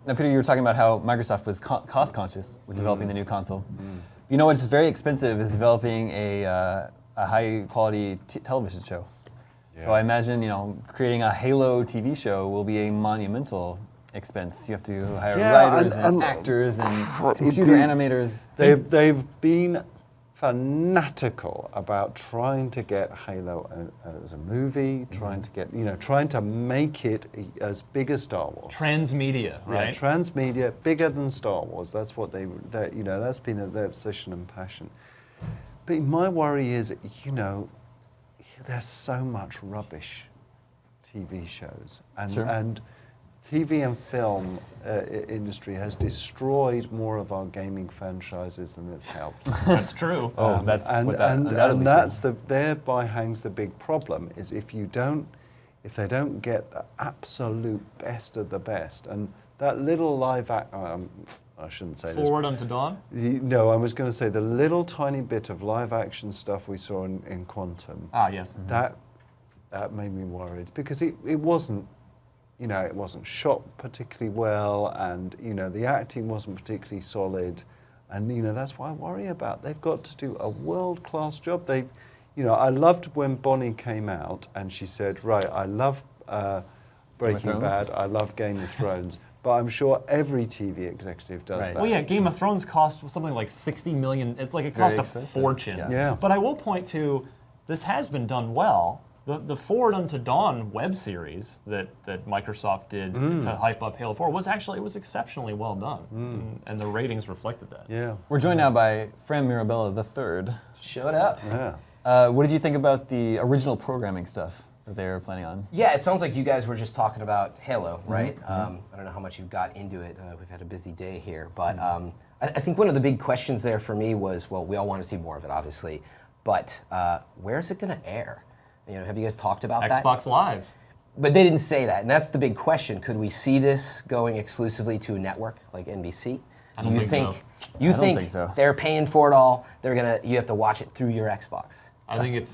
Now, Peter, you were talking about how Microsoft was cost conscious with developing the new console. You know what's very expensive is developing a high quality television show. Yeah. So I imagine creating a Halo TV show will be a monumental expense. You have to hire writers and actors and computer animators. They've been fanatical about trying to get Halo as a movie, trying to make it as big as Star Wars. Transmedia, right? Yeah, transmedia, bigger than Star Wars. That's what that's been their obsession and passion. But my worry is, there's so much rubbish TV shows, and TV and film industry has destroyed more of our gaming franchises than it's helped. That's true. Thereby hangs the big problem is if they don't get the absolute best of the best, and that little I shouldn't say Forward Unto Dawn? No, I was going to say the little tiny bit of live action stuff we saw in Quantum. Ah, yes. That made me worried because it wasn't. It wasn't shot particularly well, and the acting wasn't particularly solid, and that's why I worry about. They've got to do a world-class job. I loved when Bonnie came out and she said, "Right, I love Breaking Bad, I love Game of Thrones," but I'm sure every TV executive does that. Well, yeah, Game of Thrones cost something like $60 million. It's like it cost a fortune. Yeah. But I will point to this has been done well. The Forward Unto Dawn web series that Microsoft did to hype up Halo 4 was exceptionally well done, and the ratings reflected that. Yeah. We're joined now by Fran Mirabella III. Showed up. Yeah. What did you think about the original programming stuff that they were planning on? Yeah, it sounds like you guys were just talking about Halo, right? I don't know how much you got into it. We've had a busy day here, but I think one of the big questions there for me was, well, we all want to see more of it, obviously, but where's it going to air? Have you guys talked about that? Xbox Live. But they didn't say that, and that's the big question. Could we see this going exclusively to a network like NBC? I don't think so. You I don't think so. They're paying for it all? You have to watch it through your Xbox. I think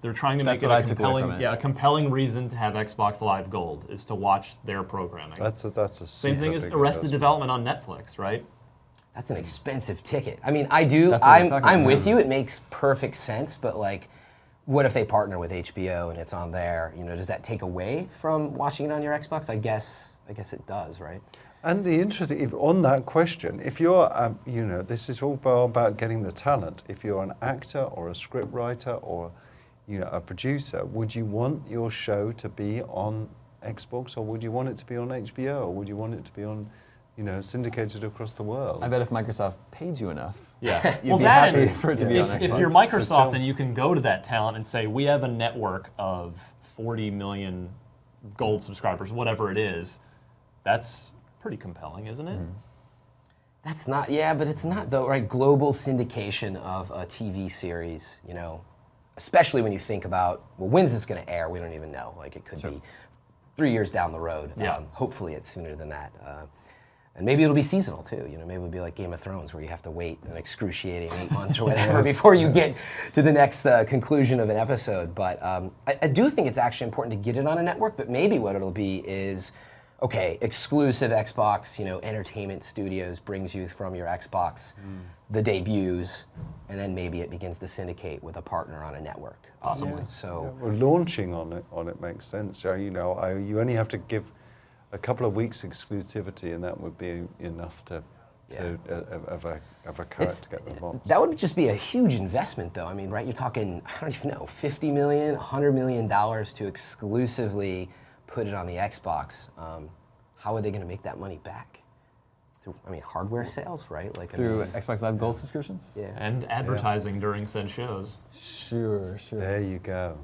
they're trying to make it a compelling reason to have Xbox Live Gold is to watch their programming. That's a same thing as Arrested Development on Netflix, right? That's an expensive ticket. I mean, I'm with you. It makes perfect sense, but what if they partner with HBO and it's on there? Does that take away from watching it on your Xbox? I guess it does, right? And the interesting, on that question, if you're, this is all about getting the talent. If you're an actor or a script writer or, a producer, would you want your show to be on Xbox, or would you want it to be on HBO, or would you want it to be on, syndicated across the world? I bet if Microsoft paid you enough, you'd be happy for it to be on Xbox. If you're Microsoft, then you can go to that talent and say, we have a network of 40 million gold subscribers, whatever it is. That's pretty compelling, isn't it? That's not, but it's not though, right? Global syndication of a TV series, especially when you think about, well, when's this going to air? We don't even know. It could be 3 years down the road. Hopefully it's sooner than that. And maybe it'll be seasonal too. Maybe it'll be like Game of Thrones, where you have to wait an excruciating 8 months or whatever before you get to the next conclusion of an episode. But I do think it's actually important to get it on a network. But maybe what it'll be is, okay, exclusive Xbox, entertainment studios brings you from your Xbox the debuts, and then maybe it begins to syndicate with a partner on a network, possibly. So well, launching on it makes sense. You only have to give a couple of weeks exclusivity, and that would be enough to of a carrot to get the box. That would just be a huge investment, though. I mean, right? You're talking, I don't even know, $50 million, $100 million to exclusively put it on the Xbox. How are they going to make that money back? Through, hardware sales, right? Through Xbox Live Gold subscriptions? Yeah. And advertising during said shows. Sure. There you go.